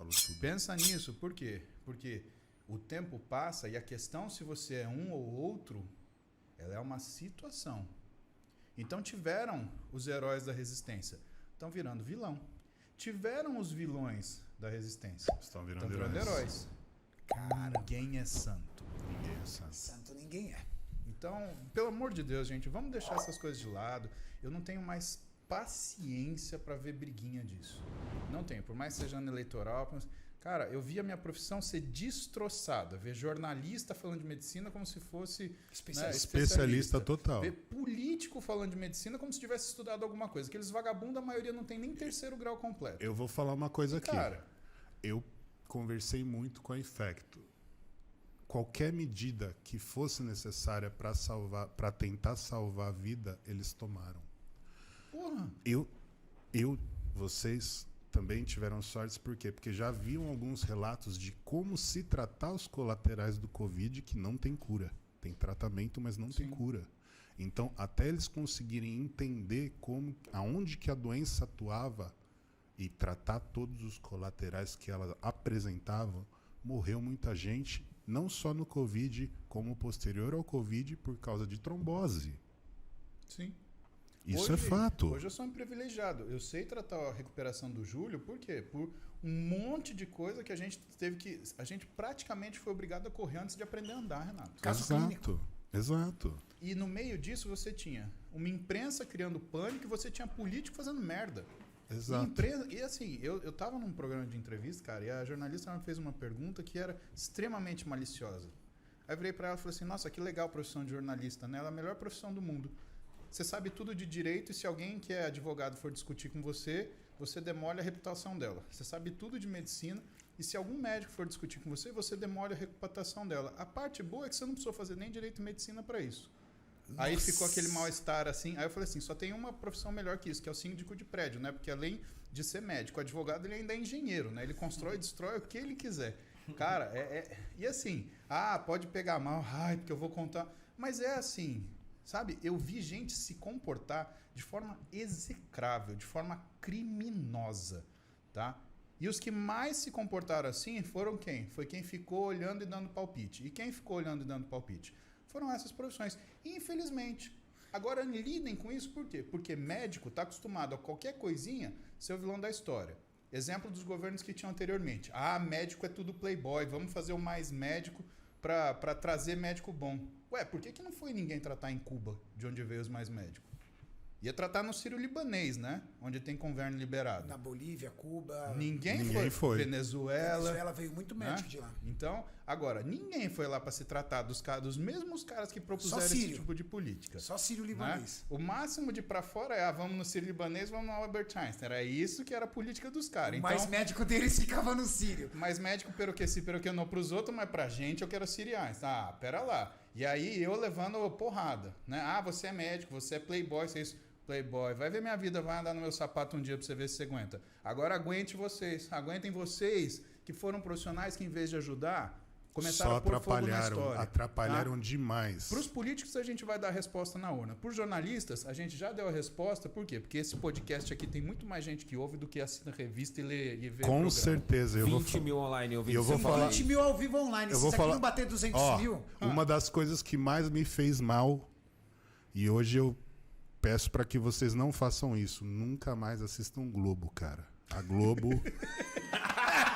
Falou tudo. Pensa nisso, por quê? Porque o tempo passa e a questão se você é um ou outro, ela é uma situação. Então tiveram os heróis da resistência, estão virando vilão. Tiveram os vilões da resistência, Estão virando heróis. Cara, ninguém é santo. Ninguém é santo. Santo ninguém é. Então, pelo amor de Deus, gente, vamos deixar essas coisas de lado. Eu não tenho mais paciência para ver briguinha disso. Não tenho, por mais que seja ano eleitoral. Cara, eu vi a minha profissão ser destroçada. Ver jornalista falando de medicina como se fosse Especialista total. Ver político falando de medicina como se tivesse estudado alguma coisa. Aqueles vagabundos, a maioria não tem nem terceiro grau completo. Eu vou falar uma coisa aqui. Cara, eu conversei muito com a Infecto. Qualquer medida que fosse necessária para tentar salvar a vida, eles tomaram. porra. Vocês também tiveram sorte, por quê? Porque já haviam alguns relatos de como se tratar os colaterais do Covid que não tem cura. Tem tratamento, mas não tem cura. Então, até eles conseguirem entender aonde que a doença atuava e tratar todos os colaterais que ela apresentava, morreu muita gente, não só no Covid, como posterior ao Covid, por causa de trombose. Sim. Isso é fato. Hoje eu sou um privilegiado. Eu sei tratar a recuperação do Júlio, por quê? Por um monte de coisa que a gente teve que... A gente praticamente foi obrigado a correr antes de aprender a andar, Renato. Caso clínico. Exato. E no meio disso você tinha uma imprensa criando pânico e você tinha político fazendo merda. Exato. E assim, eu tava num programa de entrevista, cara, e a jornalista me fez uma pergunta que era extremamente maliciosa. Aí eu virei pra ela e falei assim, nossa, que legal a profissão de jornalista, né? Ela é a melhor profissão do mundo. Você sabe tudo de direito e se alguém que é advogado for discutir com você, você demole a reputação dela. Você sabe tudo de medicina e se algum médico for discutir com você, você demole a reputação dela. A parte boa é que você não precisou fazer nem direito e medicina para isso. Nossa. Aí ficou aquele mal-estar assim. Aí eu falei assim, só tem uma profissão melhor que isso, que é o síndico de prédio, né? Porque além de ser médico, o advogado ele ainda é engenheiro, né? Ele constrói e destrói o que ele quiser. Cara, e assim, pode pegar mal, porque eu vou contar. Mas é assim... Sabe, eu vi gente se comportar de forma execrável, de forma criminosa, tá? E os que mais se comportaram assim foram quem? Foi quem ficou olhando e dando palpite. E quem ficou olhando e dando palpite? Foram essas profissões. E, infelizmente. Agora, lidem com isso por quê? Porque médico está acostumado a qualquer coisinha ser o vilão da história. Exemplo dos governos que tinham anteriormente. Médico é tudo playboy, vamos fazer o mais médico para trazer médico bom. Ué, por que não foi ninguém tratar em Cuba, de onde veio os mais médicos? Ia tratar no Sírio-Libanês, né? Onde tem governo liberado. Na Bolívia, Cuba... Ninguém foi. Venezuela veio muito médico, né? De lá. Então, agora, ninguém foi lá para se tratar dos mesmos caras que propuseram esse tipo de política. Só Sírio-Libanês. Né? O máximo de para fora é, vamos no Sírio-Libanês, vamos no Albert Einstein. Era isso que era a política dos caras. Então, mais médico deles ficava no Sírio. Mais médico pelo que não pros outros, mas pra gente eu quero Sírio Einstein. Pera lá. E aí eu levando porrada, né? Você é médico, você é playboy, você é isso. Playboy, vai ver minha vida, vai andar no meu sapato um dia pra você ver se você aguenta. Agora aguentem vocês que foram profissionais que em vez de ajudar, começaram só a pôr fogo na história. Atrapalharam demais. Para os políticos a gente vai dar a resposta na urna. Para os jornalistas a gente já deu a resposta, por quê? Porque esse podcast aqui tem muito mais gente que ouve do que assina revista e lê e vê. Com certeza. 20 mil online ouvindo. Eu vou falar, 20 mil ao vivo online. Se isso aqui não bater 200 mil... Uma das coisas que mais me fez mal, e hoje eu peço para que vocês não façam isso. Nunca mais assistam Globo, cara. A Globo...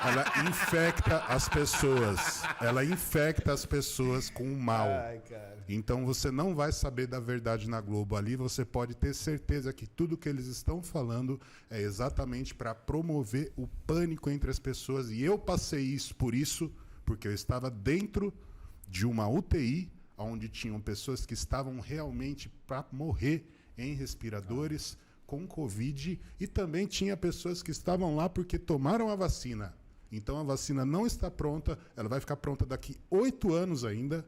ela infecta as pessoas. Ela infecta as pessoas com o mal. Então você não vai saber da verdade na Globo ali. Você pode ter certeza que tudo que eles estão falando é exatamente para promover o pânico entre as pessoas. E eu passei isso porque eu estava dentro de uma UTI onde tinham pessoas que estavam realmente para morrer em respiradores com Covid, e também tinha pessoas que estavam lá porque tomaram a vacina. Então a vacina não está pronta, ela vai ficar pronta daqui 8 anos ainda.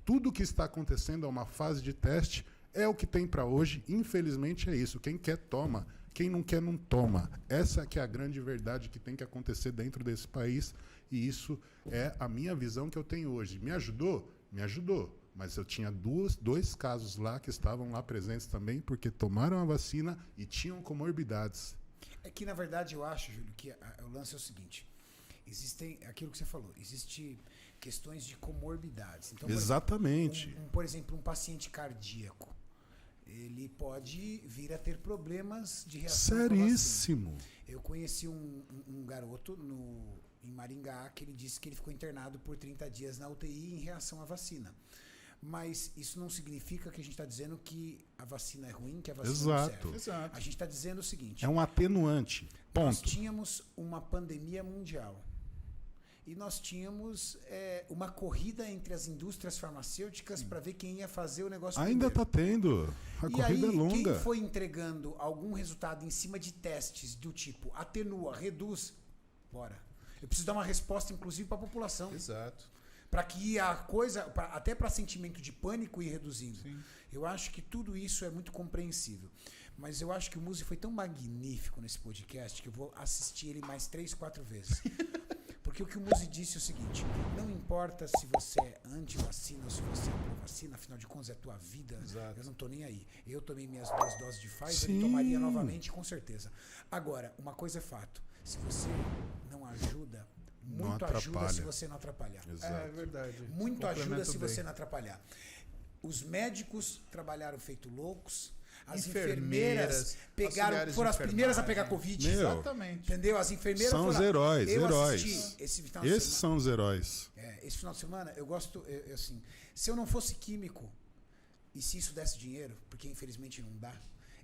Tudo o que está acontecendo é uma fase de teste, é o que tem para hoje. Infelizmente é isso. Quem quer toma, quem não quer não toma. Essa que é a grande verdade que tem que acontecer dentro desse país, e isso é a minha visão que eu tenho hoje. Me ajudou? Me ajudou. Mas eu tinha dois casos lá que estavam lá presentes também porque tomaram a vacina e tinham comorbidades. É que, na verdade, eu acho, Júlio, que o lance é o seguinte. Existem, aquilo que você falou, existe questões de comorbidades. Então, Exatamente. por exemplo, um paciente cardíaco, ele pode vir a ter problemas de reação à vacina. Seríssimo. Eu conheci um garoto em Maringá que ele disse que ele ficou internado por 30 dias na UTI em reação à vacina. Mas isso não significa que a gente está dizendo que a vacina é ruim, que a vacina não serve. Exato. A gente está dizendo o seguinte. É um atenuante. Nós Ponto. tínhamos uma pandemia mundial. E nós tínhamos uma corrida entre as indústrias farmacêuticas para ver quem ia fazer o negócio Ainda primeiro. está tendo. A E corrida aí, é longa. quem foi entregando algum resultado em cima de testes do tipo atenua, reduz, bora. Eu preciso dar uma resposta, inclusive, para a população. Exato. Para que a coisa, até para sentimento de pânico ir reduzindo. Sim. Eu acho que tudo isso é muito compreensível. Mas eu acho que o Muzi foi tão magnífico nesse podcast que eu vou assistir ele mais 3, 4 vezes. Porque o que o Muzi disse é o seguinte: não importa se você é anti-vacina ou se você é pró-vacina, afinal de contas é a tua vida. Exato. Eu não tô nem aí. Eu tomei minhas 2 doses de Pfizer Sim. e tomaria novamente, com certeza. Agora, uma coisa é fato: se você não ajuda, muito ajuda se você não atrapalhar. Exato. É verdade. Muito ajuda Complemento se bem. você não atrapalhar. Os médicos trabalharam feito loucos. As Enfermeiras, pegaram, auxiliares foram de as primeiras a pegar enfermagem. Covid. Meu, Exatamente. Entendeu? As enfermeiras São os foram. heróis, Eu heróis. assisti esse final de Esses semana. são os heróis. Esse final de semana, eu gosto, assim, se eu não fosse químico e se isso desse dinheiro, porque infelizmente não dá,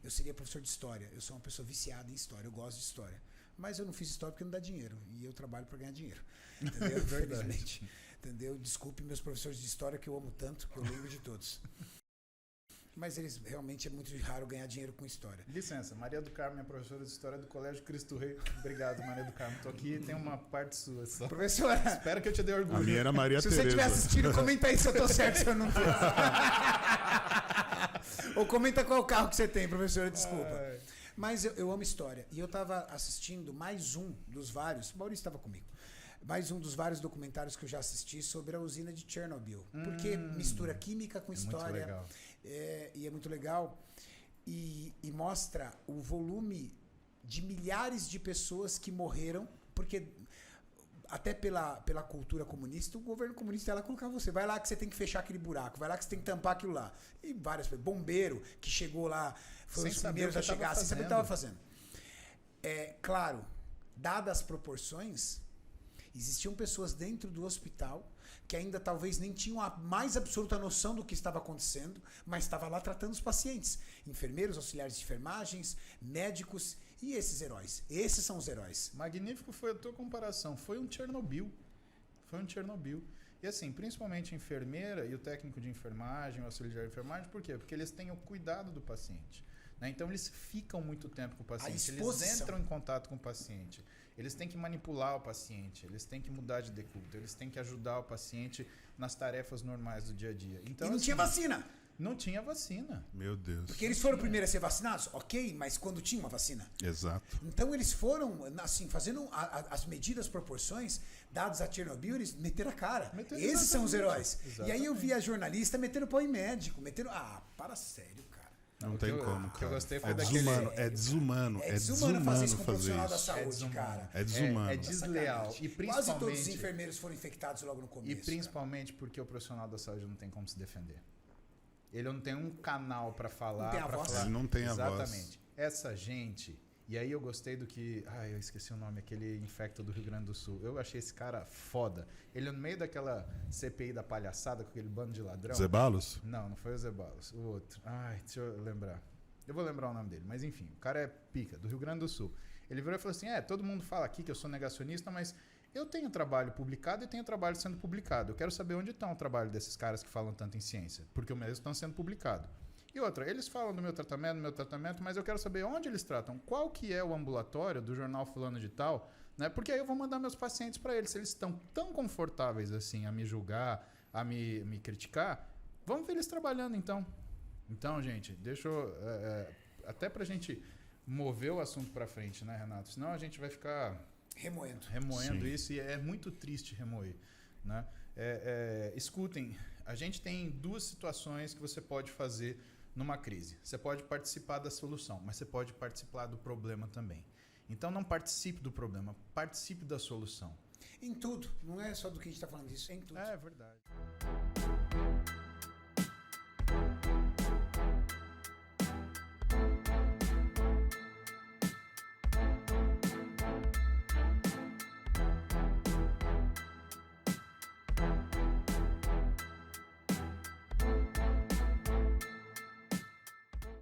eu seria professor de história. Eu sou uma pessoa viciada em história, eu gosto de história. Mas eu não fiz história porque não dá dinheiro. E eu trabalho para ganhar dinheiro. Entendeu? Infelizmente. Entendeu? Desculpe meus professores de história que eu amo tanto, que eu lembro de todos. Mas eles realmente é muito raro ganhar dinheiro com história. Licença, Maria do Carmo, minha professora de História do Colégio Cristo Rei. Obrigado, Maria do Carmo. Tô aqui, tem uma parte sua só. Professora, Espero que eu te dê A orgulho. minha era Maria se Tereza. você estiver assistindo, comenta aí se eu tô certo, se eu não tô. Ou comenta qual carro que você tem, professora, desculpa. Ai. Mas eu amo história. E eu estava assistindo mais um dos vários. O Maurício estava comigo. Mais um dos vários documentários que eu já assisti sobre a usina de Chernobyl. Porque mistura química com história. Muito legal. E é muito legal. E mostra o volume de milhares de pessoas que morreram. Porque até pela cultura comunista, o governo comunista ela colocava você. Vai lá que você tem que fechar aquele buraco. Vai lá que você tem que tampar aquilo lá. E várias pessoas. Bombeiro que chegou lá. Foi os primeiros a chegar, sem saber o que estava fazendo. Claro, dadas as proporções, existiam pessoas dentro do hospital que ainda talvez nem tinham a mais absoluta noção do que estava acontecendo, mas estava lá tratando os pacientes. Enfermeiros, auxiliares de enfermagens, médicos e esses heróis. Esses são os heróis. Magnífico foi a tua comparação. Foi um Chernobyl. Foi um Chernobyl. E assim, principalmente a enfermeira e o técnico de enfermagem, o auxiliar de enfermagem, por quê? Porque eles têm o cuidado do paciente. Né? Então eles ficam muito tempo com o paciente, eles entram em contato com o paciente, eles têm que manipular o paciente, eles têm que mudar de decúbito, eles têm que ajudar o paciente nas tarefas normais do dia a dia. Então, e não tinha vacina. Não tinha vacina. Meu Deus. Porque eles foram primeiros a ser vacinados, ok, mas quando tinha uma vacina. Exato. Então eles foram, assim, fazendo as medidas, proporções, dados a Chernobyl, eles meteram a cara. Esses são os heróis. Exatamente. E aí eu vi a jornalista metendo pau em médico, metendo... para sério, cara. Não tem como, cara. Que eu gostei foi desumano, é desumano. É desumano fazer isso com um fazer profissional da isso. saúde, cara. É desumano. É desleal. E Quase todos os principalmente, enfermeiros foram infectados logo no começo. e principalmente porque o profissional da saúde não tem como se defender. Ele não tem um canal para falar. Não tem a pra voz. falar. Ele não tem a voz. Exatamente. Essa gente... E aí eu gostei do que... eu esqueci o nome. Aquele infecto do Rio Grande do Sul. Eu achei esse cara foda. Ele no meio daquela CPI da palhaçada com aquele bando de ladrão. Zebalos? Não foi o Zebalos. O outro. Deixa eu lembrar. Eu vou lembrar o nome dele. Mas enfim, o cara é pica, do Rio Grande do Sul. Ele virou e falou assim, todo mundo fala aqui que eu sou negacionista, mas eu tenho trabalho publicado e tenho trabalho sendo publicado. Eu quero saber onde está o trabalho desses caras que falam tanto em ciência. Porque o meu estão sendo publicado. E outra, eles falam do meu tratamento, mas eu quero saber onde eles tratam. Qual que é o ambulatório do jornal fulano de tal, né? Porque aí eu vou mandar meus pacientes para eles. Se eles estão tão confortáveis assim a me julgar, a me criticar, vamos ver eles trabalhando então. Então, gente, deixa eu... até pra gente mover o assunto para frente, né, Renato? Senão a gente vai ficar... Remoendo Sim. isso e é muito triste remoer, né? Escutem, a gente tem 2 situações que você pode fazer numa crise. Você pode participar da solução, mas você pode participar do problema também. Então não participe do problema, participe da solução. Em tudo. Não é só do que a gente está falando disso, é em tudo. É verdade.